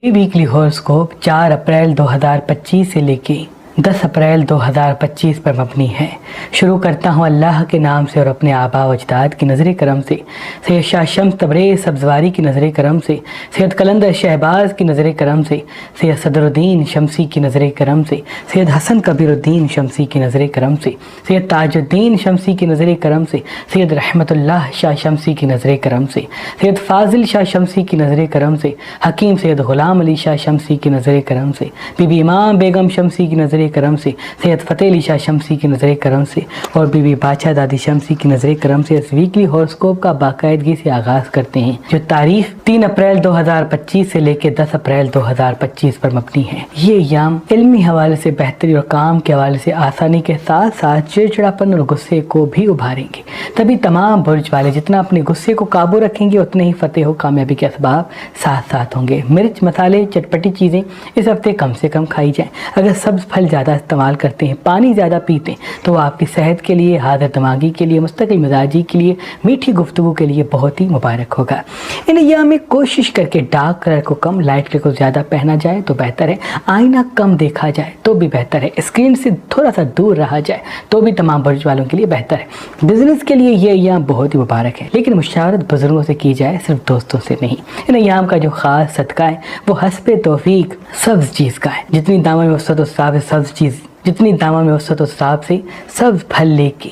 Weekly horoscope 4 अप्रैल 2025 से लेके 10 अप्रैल 2025 पर मबनी है। शुरू करता हूँ अल्लाह के नाम से और अपने आबा व अजदाद की नज़र करम से, सैयद शाह शम्स तबरेज़ सब्ज़वारी की नज़र करम से, सैयद कलंदर शहबाज की नज़र करम से, सैयद सदरुद्दीन शमसी की नज़र करम से, सैयद हसन कबीरुद्दीन शमसी की नज़र करम से, सैयद ताजुद्दीन शमसी की नज़र करम से, सैयद रहमतुल्लाह शाह शमसी की नज़र करम से, सैयद फ़ाज़िल शाह शमसी की नज़र करम से, हकीम सैयद ग़ुलाम अली शाह शमसी की नज़र करम से, बीबी इमाम बेगम शमसी की नज़र करम से, सैयद फ़तेह अली शाह शमसी की नज़र करम से और बीबी बादशाह दादी शमसी की नज़र करम से इस वीकली हॉरोस्कोप का बाकायदगी से आगाज़ करते हैं, जो तारीख 3 अप्रैल 2025 से लेकर 10 अप्रैल 2025 पर मबनी है। ये अय्याम इल्मी हवाले से बेहतरी और काम के हवाले से आसानी के साथ साथ चिड़चिड़ापन और गुस्से को भी उभारेंगे। तभी तमाम बुर्ज वाले जितना अपने गुस्से को काबू रखेंगे उतने ही फतेह व कामयाबी के असबाब साथ साथ होंगे। मिर्च मसाले चटपटी चीज़ें इस हफ्ते कम से कम खाई जाएँ। अगर सब्ज़ फल ज़्यादा इस्तेमाल करते हैं, पानी ज़्यादा पीते हैं तो आपकी सेहत के लिए, हाज़िर दिमागी के लिए, मुस्तकिल मिजाजी के लिए, मीठी गुफ्तगू के लिए बहुत ही मुबारक होगा। इन अय्याम में कोशिश करके डार्क कलर को कम, लाइट कलर को ज़्यादा पहना जाए तो बेहतर है। आईना कम देखा जाए तो भी बेहतर है। स्क्रीन से थोड़ा सा दूर रहा जाए तो भी तमाम बुर्ज वालों के लिए बेहतर है। बिजनेस के लिए ये अय्याम बहुत ही मुबारक है, लेकिन मुशावरत बुजुर्गों से की जाए, सिर्फ दोस्तों से नहीं। इन अय्याम का जो ख़ास सदका है वो हस्बे तौफीक सब्ज़ चीज़ का है। जितनी दामा में वसअत और सब्ज़ चीज़, जितनी दामा में वसअत और साब से सब्ज़ फल लेके,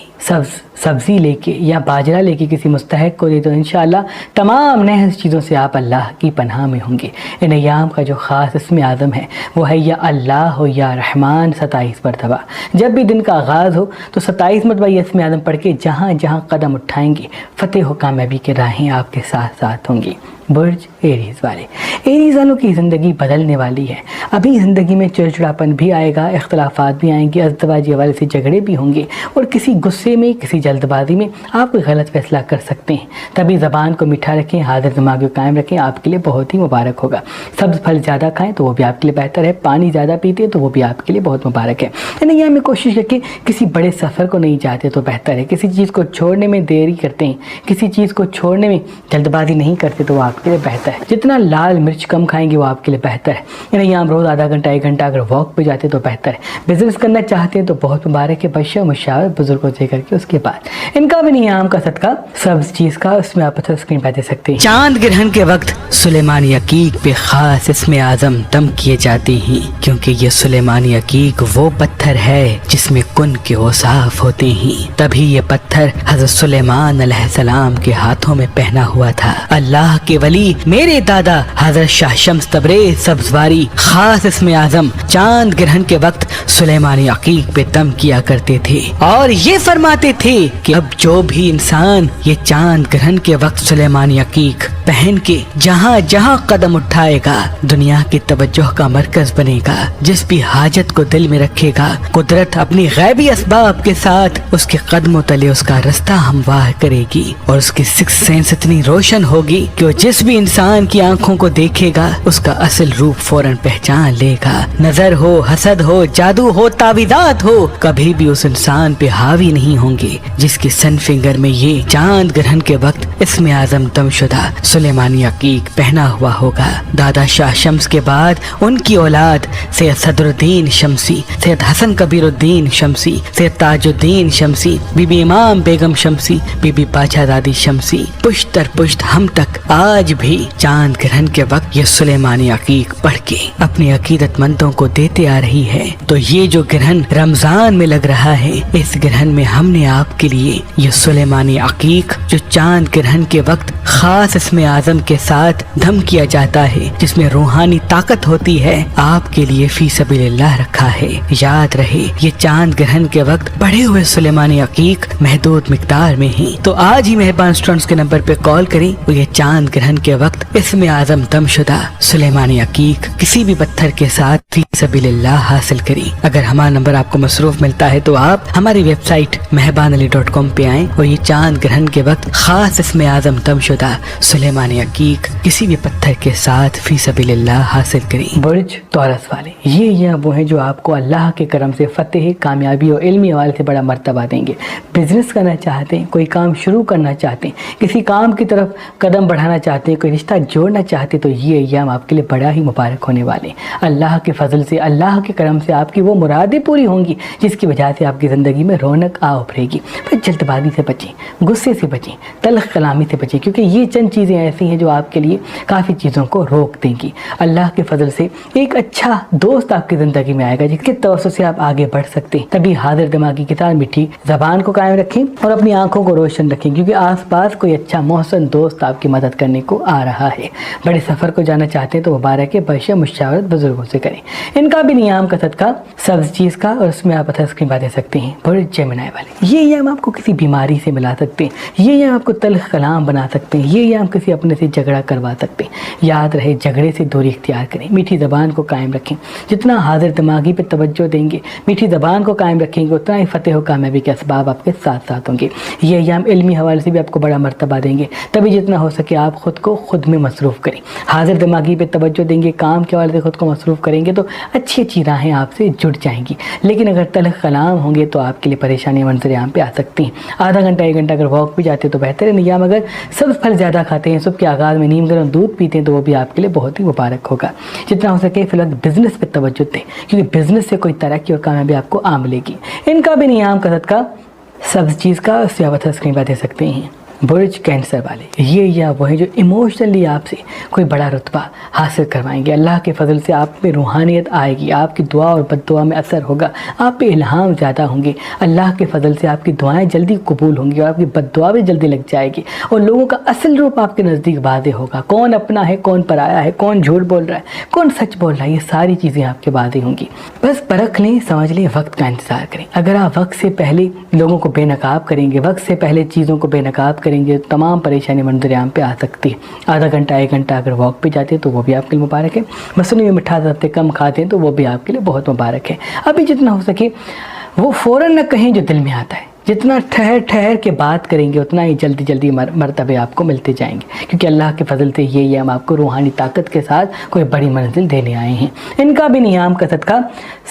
सब्ज़ी लेके या बाजरा लेके किसी मुस्तहक को दे तो इंशाअल्लाह तमाम नहज़ चीज़ों से आप अल्लाह की पनाह में होंगे। इन अय्याम का जो ख़ास इसमें आज़म है वो है या अल्लाह हो या रहमान 27 मरतबा। जब भी दिन का आगाज़ हो तो 27 मरतबा ये इसमें आज़म पढ़ के जहाँ जहाँ कदम उठाएंगे फ़तेह व कामयाबी के राहें आपके साथ साथ होंगी। बुर्ज एरीज़ वाले, एरीज़ वालों की ज़िंदगी बदलने वाली है। अभी ज़िंदगी में चिड़चिड़ापन भी आएगा, इख्तलाफात भी आएंगे, अज़दवाजी वाले से झगड़े भी होंगे और किसी गुस्से में, किसी जल्दबाजी में आप कोई गलत फैसला कर सकते हैं। तभी ज़बान को मीठा रखें, हाज़िर दिमाग को कायम रखें, आपके लिए बहुत ही मुबारक होगा। सब्ज़ फल ज़्यादा खाएँ तो वो भी आपके लिए बेहतर है। पानी ज़्यादा पीते हैं तो वो भी आपके लिए बहुत मुबारक है। यानी यहाँ में कोशिश करके किसी बड़े सफ़र को नहीं जाते तो बेहतर है। किसी चीज़ को छोड़ने में देरी करते हैं, किसी चीज़ को छोड़ने में जल्दबाजी नहीं करते तो आपके लिए बेहतर है। जितना लाल मिर्च कम खाएंगे वो आपके लिए बेहतर है। यानी यहाँ रोज़ आधा घंटा 1 घंटा अगर वॉक पे जाते तो बेहतर है। बिजनेस करना चाहते हैं तो बहुत मुबारक है। बशा मुशावरत बुजुर्गों से करके उसके बाद इनका भी नहीं आम का सदका सब्ज़ चीज़ का, उसमें आप स्क्रीन पे दे सकते हैं। चांद ग्रहण के वक्त सुलेमानी अकीक पे खास इसमें आज़म दम किए जाते हैं, क्योंकि ये सुलेमानी अकीक वो पत्थर है जिसमें कुन के औसाफ होते हैं। तभी ये पत्थर हज़रत सुलेमान अलैहिस्सलाम के हाथों में पहना हुआ था। अल्लाह के वली मेरे दादा हज़रत शाह शम्स तबरेज़ सब्ज़वारी खास इसमें आज़म चांद ग्रहण के वक्त सुलेमानी अकीक पे दम किया करते थे और ये फरमाते थे कि अब जो भी इंसान ये चांद ग्रहण के वक्त सुलेमानी अकीक पहन के जहाँ जहाँ कदम उठाएगा दुनिया की तवज्जो का मरकज बनेगा। जिस भी हाजत को दिल में रखेगा कुदरत अपनी गैबी असबाब के साथ उसके कदमों तले उसका रास्ता हमवार करेगी और उसकी सिक्स सेंस इतनी रोशन होगी कि वो जिस भी इंसान की आंखों को देखेगा उसका असल रूप फौरन पहचान लेगा। नजर हो, हसद हो, जादू हो, तावीज़ात हो, कभी भी उस इंसान पे हावी नहीं होंगे जिसकी सन फिंगर में ये चांद ग्रहण के वक्त इसमें आज़म दमशुदा सुलेमानी अकीक पहना हुआ होगा। दादा शाह शम्स के बाद उनकी औलाद सैयद सदरुद्दीन शमसी, सैयद हसन कबीरुद्दीन शमसी, सैयद ताजुद्दीन शमसी, बीबी इमाम बेगम शमसी, बीबी बादशाह दादी शमसी, पुश्त दर पुश्त हम तक आज भी चांद ग्रहण के वक्त ये सुलेमानी अकीक पढ़ के अपने अकीदतमंदों को देते आ रही है। तो ये जो ग्रहण रमजान में लग रहा है, इस ग्रहण में हमने आपके लिए ये सुलेमानी अकीक जो चांद ग्रहण के वक्त खास इसमें आज़म के साथ दम किया जाता है, जिसमें रूहानी ताकत होती है, आपके लिए फी सबीलिल्लाह रखा है। याद रहे ये चांद ग्रहण के वक्त पढ़े हुए सुलेमानी अकीक महदूद मिकदार में ही। तो आज ही मेहरबान स्टूडेंट्स के नंबर पे कॉल करें और ये चांद ग्रहण के वक्त इसमें आज़म दमशुदा सुलेमानी अकीक किसी भी पत्थर के साथ फी सबीलिल्लाह हासिल करें। अगर हमारा नंबर आपको मसरूफ मिलता है तो आप हमारी वेबसाइट mehbanali.com पे आएं और ये चांद ग्रहण के वक्त खास इसमें आजम तमशुदा सुलेमान अकीक किसी भी पत्थर के साथ फी सबीलिल्लाह हासिल करें। बुर्ज तौरस वाले ये वो हैं जो आपको अल्लाह के करम से फतेह, कामयाबी और इल्मी हवाले से बड़ा मर्तबा देंगे। बिजनेस करना चाहते हैं, कोई काम शुरू करना चाहते हैं, किसी काम की तरफ कदम बढ़ाना चाहते हैं, कोई रिश्ता जोड़ना चाहते हैं, तो ये अय्याम आपके लिए बड़ा ही मुबारक होने वाले। अल्लाह के फजल से, अल्लाह के करम से आपकी वो मुरादें पूरी होंगी जिसकी वजह से आपकी ज़िंदगी में रौनक आ उभरेगी। पर जल्दबाजी से बचें, गुस्से से बचें, तल्ख कलामी से बचें, क्योंकि ये चंद चीज़ें ऐसी हैं जो आपके लिए काफ़ी चीज़ों को रोक देंगी। अल्लाह के फजल से एक अच्छा दोस्त आपकी ज़िंदगी में आएगा जिसके तवज्जो से आप आगे बढ़ सकते हैं। तभी हाजिर दिमागी के साथ मीठी ज़बान को कायम रखें और अपनी आंखों को रोशन रखें, क्योंकि आसपास कोई अच्छा मोहसन दोस्त आपकी मदद करने को आ रहा है। बड़े सफ़र को जाना चाहते हैं तो मुबारक है, बशा मुशावरत बुजुर्गों से करें। इनका भी नियाम का सदका सब्ज चीज़ का, और उसमें आप अथर स्क्रीन दे सकते हैं। बड़े जेमिनाई वाले ये याम आपको किसी बीमारी से मिला सकते हैं, ये याम आपको तल्ख कलाम बना सकते हैं, ये याम किसी अपने से झगड़ा करवा सकते हैं। याद रहे, झगड़े से दूरी इख्तियार करें, मीठी ज़बान को कायम रखें। जितना हाजिर दिमागी पे तवज्जो देंगे, मीठी ज़बान को कायम रखेंगे, उतना ही फतेह और कामयाबी के असबाब आपके साथ साथ होंगे। ये अय्याम इल्मी हवाले से भी आपको बड़ा मर्तबा देंगे। तभी जितना हो सके आप ख़ुद को खुद में मसरूफ़ करें, हाजिर दिमागी पे तवज्जो देंगे, काम के हवाले से खुद को मसरूफ़ करेंगे तो अच्छी अच्छी राहें आपसे जुड़ जाएंगी। लेकिन अगर तल्ख कलाम होंगे तो आपके लिए परेशानियाँ मंजर आम पे आ सकती हैं। आधा घंटा 1 घंटा अगर वॉक भी जाते हैं तो बेहतर है। नियाम अगर सब फल ज़्यादा खाते हैं, सुबह के आगाज़ में नीम गर्म दूध पीते हैं तो वो भी आपके लिए बहुत ही मुबारक होगा। जितना हो सके फिलहाल बिजनेस पे तवज्जो दें, क्योंकि बिजनेस से कोई तरक्की और कामयाबी आपको आ मिलेगी। इनका भी नियाम का सदका सब चीज़ का उससे स्क्रीन पर दे सकते हैं। बुर्ज कैंसर वाले ये या वो है जो इमोशनली आपसे कोई बड़ा रुतबा हासिल करवाएंगे। अल्लाह के फजल से आप में रूहानियत आएगी, आपकी दुआ और बद्दुआ में असर होगा, आप पे इल्हाम ज़्यादा होंगे। अल्लाह के फजल से आपकी दुआएं जल्दी कबूल होंगी और आपकी बद्दुआ भी जल्दी लग जाएगी और लोगों का असल रूप आपके नज़दीक वाज़ेह होगा। कौन अपना है, कौन पराया है, कौन झूठ बोल रहा है, कौन सच बोल रहा है, ये सारी चीज़ें आपके वाज़ेह होंगी। बस परख लें, समझ लें, वक्त का इंतज़ार करें। अगर आप वक्त से पहले लोगों को बेनकाब करेंगे, वक्त से पहले चीज़ों को बेनकाब करेंगे, तमाम परेशानी मंजर आम पे आ सकती है। आधा घंटा 1 घंटा अगर वॉक पे जाते हैं तो वो भी आपके लिए मुबारक है। मसलन में मिठा हफ्ते कम खाते हैं तो वो भी आपके लिए बहुत मुबारक है। अभी जितना हो सके वो फ़ौरन न कहें जो दिल में आता है, जितना ठहर ठहर के बात करेंगे उतना ही जल्दी जल्दी मर्तबे आपको मिलते जाएंगे, क्योंकि अल्लाह के फजल से ये हम आपको रूहानी ताकत के साथ कोई बड़ी मंजिल देने आए हैं। इनका भी नियाम का सदका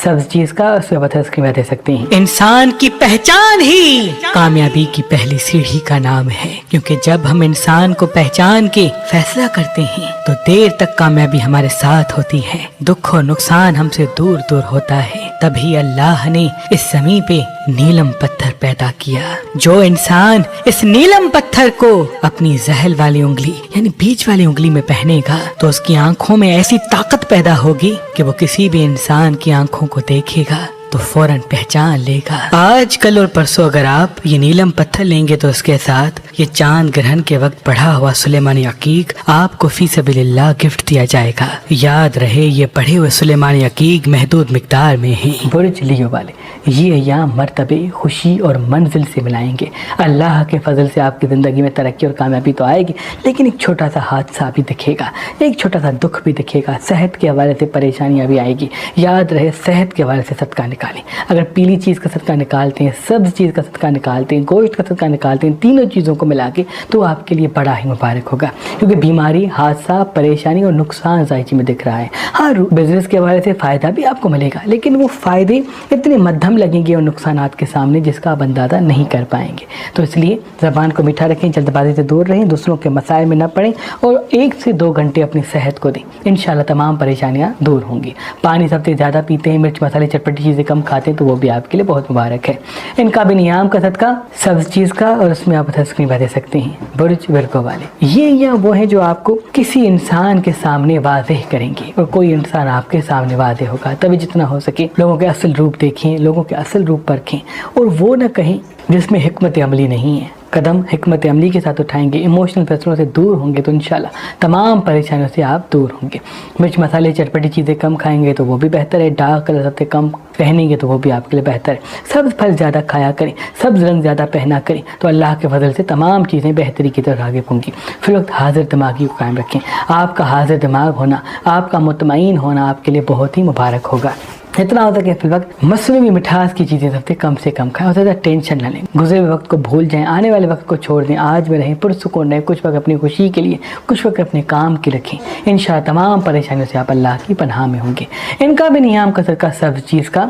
सब चीज़ का उसमें दे सकते हैं। इंसान की पहचान ही कामयाबी की पहली सीढ़ी का नाम है, क्योंकि जब हम इंसान को पहचान के फैसला करते हैं तो देर तक कामयाबी हमारे साथ होती है, दुख और नुकसान हमसे दूर दूर होता है। तभी अल्लाह ने इस ज़मीन पे नीलम पत्थर पैदा किया। जो इंसान इस नीलम पत्थर को अपनी जहल वाली उंगली यानी बीच वाली उंगली में पहनेगा तो उसकी आंखों में ऐसी ताकत पैदा होगी कि वो किसी भी इंसान की आंखों को देखेगा तो फौरन पहचान लेगा। आज कल और परसों अगर आप ये नीलम पत्थर लेंगे तो उसके साथ ये चांद ग्रहण के वक्त पढ़ा हुआ सुलेमानी अकीक आपको फी सबीलिल्लाह गिफ्ट दिया जाएगा। याद रहे ये पढ़े हुए सुलेमानी अकीक महदूद मिकदार में है। बुर्ज लियो वाले ये अय्याम मर्तबे खुशी और मंजिल से मिलाएंगे। अल्लाह के फजल से आपकी ज़िंदगी में तरक्की और कामयाबी तो आएगी, लेकिन एक छोटा सा हादसा भी दिखेगा, एक छोटा सा दुख भी दिखेगा, सेहत के हवाले से परेशानियाँ भी आएगी। याद रहे सेहत के हवाले से सदका निकालें। अगर पीली चीज़ का सदका निकालते हैं, सब्ज़ चीज़ का सदका निकालते हैं, गोश्त का सदका निकालते हैं, तीनों चीज़ों को मिला के तो आपके लिए बड़ा ही मुबारक होगा, क्योंकि बीमारी, हादसा, परेशानी और नुकसान ज़ायची में दिख रहा है। हाँ, बिजनेस के हवाले से फ़ायदा भी आपको मिलेगा, लेकिन वो फ़ायदे इतने मध्यम लगेंगे और नुकसानात के सामने जिसका आप अंदाज़ा नहीं कर पाएंगे। तो इसलिए ज़बान को मीठा रखें, जल्दबाजी से दूर रहें, दूसरों के मसाइल में न पड़ें और 1 से 2 घंटे अपनी सेहत को दें। इंशाल्लाह तमाम परेशानियाँ दूर होंगी। पानी सबसे ज़्यादा पीते हैं, मिर्च मसाले चटपटी चीज़ें कम खाते हैं तो वो भी आपके लिए बहुत मुबारक है। इनका भी नियाम का सदका सब चीज़ का और उसमें आप स्क्रीन पर दे सकते हैं। बुर्ज विर्गो वाले ये वो है जो आपको किसी इंसान के सामने वाज़ेह करेंगे और कोई इंसान आपके सामने वाज़ेह होगा। तभी जितना हो सके लोगों के असल रूप देखें, लोगों के असल रूप परखें और वो न कहें जिसमें हिकमत अमली नहीं है। कदम हिकमत अमली के साथ उठाएंगे, इमोशनल फैसलों से दूर होंगे तो इंशाल्लाह तमाम परेशानियों से आप दूर होंगे। मिर्च मसाले चटपटी चीज़ें कम खाएंगे तो वो भी बेहतर है। डार्क कलर सबसे कम पहनेंगे तो वो भी आपके लिए बेहतर है। सब्ज़ फल ज़्यादा खाया करें, सब्ज़ रंग ज़्यादा पहना करें तो अल्लाह के फजल से तमाम चीज़ें बेहतरी की तरफ आगे होंगी। फिर वक्त हाजिर दिमागी को कायम रखें। आपका हाजिर दिमाग होना, आपका मुतमईन होना आपके लिए बहुत ही मुबारक होगा। इतना होता है कि फिर वक्त मसनूई मिठास की चीज़ें सबसे कम से कम खाएं और ज़्यादा टेंशन न लें, गुजरे हुए वक्त को भूल जाएं, आने वाले वक्त को छोड़ दें, आज में रहें, पुरसुकून रहें, कुछ वक्त अपनी खुशी के लिए, कुछ वक्त अपने काम के रखें। इंशाअल्लाह तमाम परेशानियों से आप अल्लाह की पनाह में होंगे। इनका भी नियाम का सदका सब चीज़ का,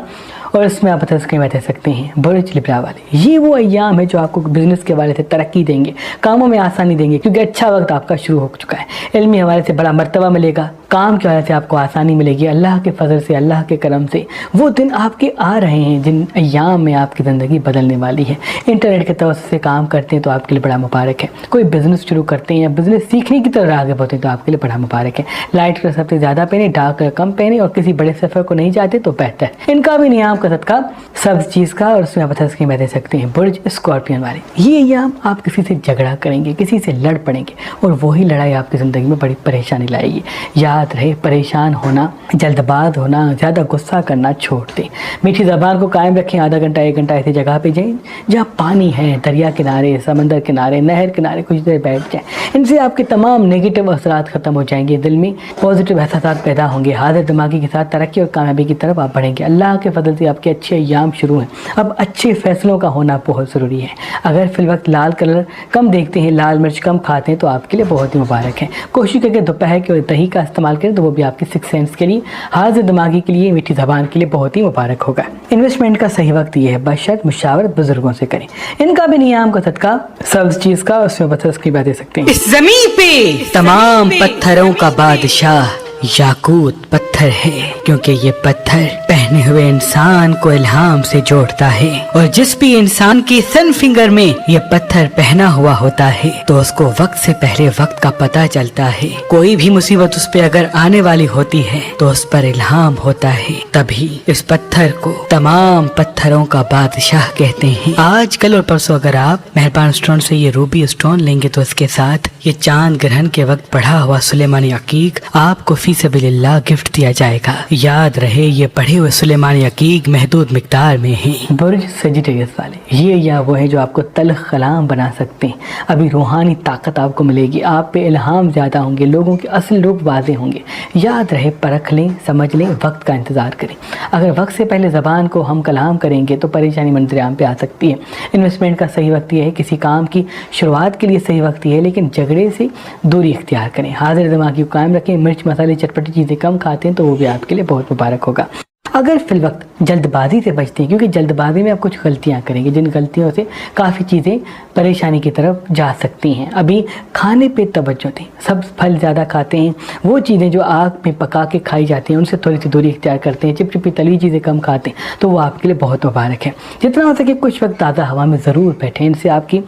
और इसमें आप बता सकते हैं बुर्ज लिब्रा वाले, ये वो अय्याम है जो आपको बिजनेस के हवाले से तरक्की देंगे, कामों में आसानी देंगे, क्योंकि अच्छा वक्त आपका शुरू हो चुका है। इल्मी हवाले से बड़ा मर्तबा मिलेगा, काम के हवाले से आपको आसानी मिलेगी, अल्लाह के फजल से, अल्लाह के करम से वो दिन आपके आ रहे हैं जिन अय्याम में आपकी ज़िंदगी बदलने वाली है। इंटरनेट के तवज्जुह से काम करते हैं तो आपके लिए बड़ा मुबारक है। कोई बिज़नेस शुरू करते हैं या बिज़नेस सीखने की तरफ आगे बढ़ते हैं तो आपके लिए बड़ा मुबारक है। लाइट कलर सबसे ज़्यादा पहने, डार्क कलर कम पहने, और किसी बड़े सफ़र को नहीं चाहते तो बेहतर। इनका भी नियाम का सदका सब चीज़ का, और उसमें आप बता दे सकते हैं बुर्ज स्कॉर्पियन वाले, ये अय्याम आप किसी से झगड़ा करेंगे, किसी से लड़ पड़ेंगे, और वही लड़ाई आपकी ज़िंदगी में बड़ी परेशानी लाएगी। याद रहे, परेशान होना, जल्दबाज होना, ज़्यादा गुस्सा करना छोड़ दें। मीठी ज़बान को कायम रखें। आधा घंटा 1 घंटा ऐसी जगह पे जाएं जहाँ पानी है, दरिया किनारे, समंदर किनारे, नहर किनारे कुछ देर बैठ जाएं। इनसे आपके तमाम नेगेटिव असरात ख़त्म हो जाएंगे, दिल में पॉजिटिव एहसास पैदा होंगे, हाजिर दिमागी के साथ तरक्की और कामयाबी की तरफ आप बढ़ेंगे। अल्लाह के फजल से आपके अच्छे अय्याम शुरू हैं। अब अच्छे फैसलों का होना बहुत ज़रूरी है। अगर फिल वक्त लाल कलर कम देखते हैं, लाल मिर्च कम खाते हैं तो आपके लिए बहुत ही मुबारक है। कोशिश करके दोपहर के दही का इस्तेमाल करें तो वो भी आपके सिक्स सेंस के लिए, हाजिर दिमागी के लिए, मीठी ज़बान के लिए बहुत ही मुबारक होगा। इन्वेस्टमेंट का सही वक्त ये है, बशर्त मुशावरत बुजुर्गों से करें। इनका भी नियाम का सदका सब चीज़ का, उसमें बता की बात दे सकते हैं। इस जमीन पे तमाम पत्थरों का बादशाह याकूत पत्थर है, क्योंकि ये पत्थर पहने हुए इंसान को इल्हाम से जोड़ता है, और जिस भी इंसान के सन फिंगर में ये पत्थर पहना हुआ होता है तो उसको वक्त से पहले वक्त का पता चलता है। कोई भी मुसीबत उस पे अगर आने वाली होती है तो उस पर इल्हाम होता है, तभी इस पत्थर को तमाम पत्थरों का बादशाह कहते हैं। आज कल और परसों अगर आप मेहरबान स्टोन से ये रूबी स्टोन लेंगे तो इसके साथ ये चांद ग्रहण के वक्त पढ़ा हुआ सुलेमानी अकीक आपको फी सबीलिल्लाह गिफ्ट दिया जाएगा। याद रहे, ये पढ़े हुए सुलेमानी अकीक महदूद मिकदार में है। बुर्ज सजिटेरियस वाले, ये या वो है जो आपको तल्ख कलाम बना सकते हैं। अभी रूहानी ताकत आपको मिलेगी, आप पे इल्हाम ज़्यादा होंगे, लोगों के असल रूप वाजे होंगे। याद रहे, परख लें, समझ लें, वक्त का इंतज़ार करें। अगर वक्त से पहले ज़बान को हम कलाम करेंगे तो परेशानी मंजर आम पे आ सकती है। इन्वेस्टमेंट का सही वक्त ये है, किसी काम की शुरुआत के लिए सही वक्त ये है, लेकिन झगड़े से दूरी इख्तियार करें। हाजिर दिमागी को कायम रखें। मिर्च मसाले चटपटी चीज़ें कम खाते हैं तो वो भी आपके लिए बहुत मुबारक होगा। अगर फिल वक्त जल्दबाजी से बचते हैं, क्योंकि जल्दबाजी में आप कुछ गलतियां करेंगे जिन गलतियों से काफ़ी चीज़ें परेशानी की तरफ जा सकती हैं। अभी खाने पे तवज्जो दें। सब फल ज़्यादा खाते हैं, वो चीज़ें जो आग में पका के खाई जाती हैं उनसे थोड़ी सी दूरी इख्तियार करते हैं। चिपचिपी तली चीज़ें कम खाते हैं तो वो आपके लिए बहुत मुबारक है। जितना हो सके कुछ वक्त ताज़ा हवा में ज़रूर बैठें, इनसे आपकी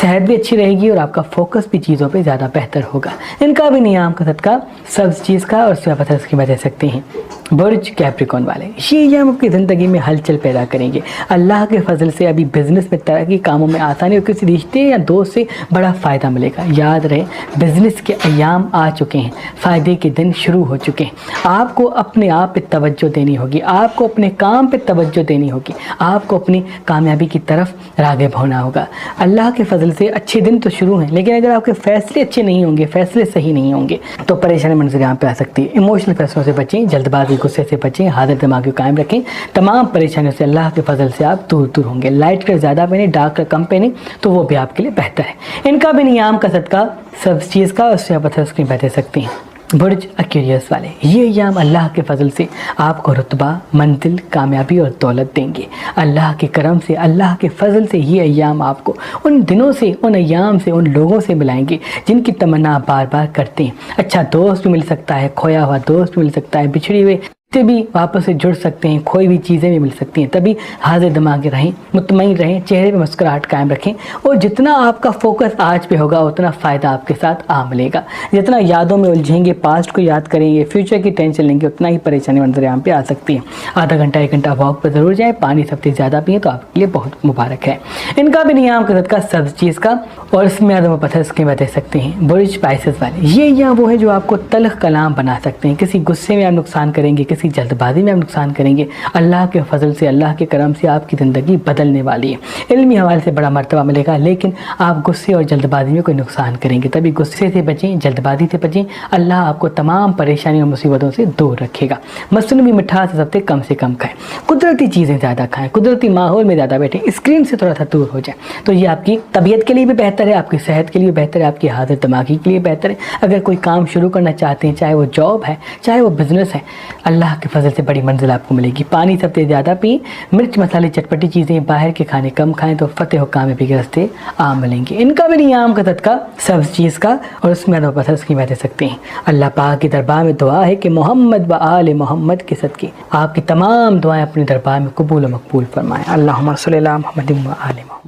सेहत भी अच्छी रहेगी और आपका फोकस भी चीज़ों पर ज़्यादा बेहतर होगा। इनका भी नियाम का सदका सब चीज़ का, और उसमें आप की वजह सकते हैं बुर्ज कैप्रिकॉन वाले, ये हम अपनी ज़िंदगी में हलचल पैदा करेंगे। अल्लाह के फजल से अभी बिज़नेस में तरक्की, कामों में आसानी और किसी रिश्ते या दोस्त से बड़ा फ़ायदा मिलेगा। याद रहे, बिज़नेस के अय्याम आ चुके हैं, फ़ायदे के दिन शुरू हो चुके हैं। आपको अपने आप पे तवज्जो देनी होगी, आपको अपने काम पे तवज्जो देनी होगी, आपको अपनी कामयाबी की तरफ राग़िब होना होगा। अल्लाह के फजल से अच्छे दिन तो शुरू हैं, लेकिन अगर आपके फ़ैसले अच्छे नहीं होंगे, फ़ैसले सही नहीं होंगे तो परेशानी मंजर यहाँ पे आ सकती है। इमोशनल फैसलों से बचें, जल्दबाजी गुस्से से बचें, हाजिर दिमाग को कायम रखें। तमाम परेशानियों से अल्लाह के फजल से आप दूर दूर होंगे। लाइट कलर ज़्यादा पहने, डार्क कलर कम पहने तो वो भी आपके लिए बेहतर है। इनका भी नियाम का सदका सब चीज़ का, उससे आप स्क्रीन पर दे सकते हैं। बुर्ज एक्वेरियस वाले, ये अय्याम अल्लाह के फजल से आपको रुतबा, मंजिल, कामयाबी और दौलत देंगे। अल्लाह के करम से, अल्लाह के फजल से ये अय्याम आपको उन दिनों से, उन अय्याम से, उन लोगों से मिलाएंगे जिनकी तमन्ना आप बार बार करते हैं। अच्छा दोस्त भी मिल सकता है, खोया हुआ दोस्त भी मिल सकता है, बिछड़ी हुए से भी वापस से जुड़ सकते हैं, खोई हुई चीज़ें भी मिल सकती हैं। तभी हाजिर दिमाग रहें, मुतमईन रहें, चेहरे पे मुस्कुराहट कायम रखें, और जितना आपका फोकस आज पे होगा उतना फ़ायदा आपके साथ आ मिलेगा। जितना यादों में उलझेंगे, पास्ट को याद करेंगे, फ्यूचर की टेंशन लेंगे, उतना ही परेशानी मंजर यहाँ पे आ सकती है। आधा घंटा 1 घंटा वॉक पर ज़रूर जाएँ, पानी सबसे ज़्यादा पिए तो आपके लिए बहुत मुबारक है। इनका भी नियाम का सदका सब चीज़ का, और इसमें आदम पत्थर स्कीम बता सकते हैं। बुर्ज स्पाइसेस वाले, ये या वो है जो आपको तल्ख कलाम बना सकते हैं। किसी गुस्से में आप नुकसान करेंगे, کسی جلد بازی میں آپ نقصان کریں گے، اللہ کے فضل سے، اللہ کے کرم سے آپ کی زندگی بدلنے والی ہے۔ علمی حوالے سے بڑا مرتبہ ملے گا، لیکن آپ غصے اور جلد بازی میں کوئی نقصان کریں گے، تبھی غصے سے بچیں، جلد بازی سے بچیں، اللہ آپ کو تمام پریشانیوں اور مصیبتوں سے دور رکھے گا۔ مصنوعی مٹھاس سے کم کھائیں، قدرتی چیزیں زیادہ کھائیں، قدرتی ماحول میں زیادہ بیٹھیں، اسکرین سے تھوڑا سا دور ہو جائیں، تو یہ آپ کی طبیعت کے لیے بھی بہتر ہے، آپ کی صحت کے لیے بہتر ہے، آپ کی حاضر دماغی کے لیے بہتر ہے۔ اگر کوئی کام شروع کرنا چاہتے ہیں، چاہے وہ جاب ہے، چاہے وہ بزنس ہے، اللہ کے فضل سے بڑی منزل آپ کو ملے گی۔ پانی سب سے زیادہ پئیں، مرچ مسالے چٹپٹی چیزیں باہر کے کھانے کم کھائیں، تو فتح و کامیابی کے راستے عام ملیں گے۔ ان کا بھی نہیں عام کا صدقہ سبز چیز کا، اور اس میں پتھر اس کی دے سکتے ہیں۔ اللہ پاک کی دربار میں دعا ہے کہ محمد و آل محمد کے صدقے آپ کی تمام دعائیں اپنے دربار میں قبول و مقبول فرمائیں۔ اللہم صلی علی محمد و آل محمد۔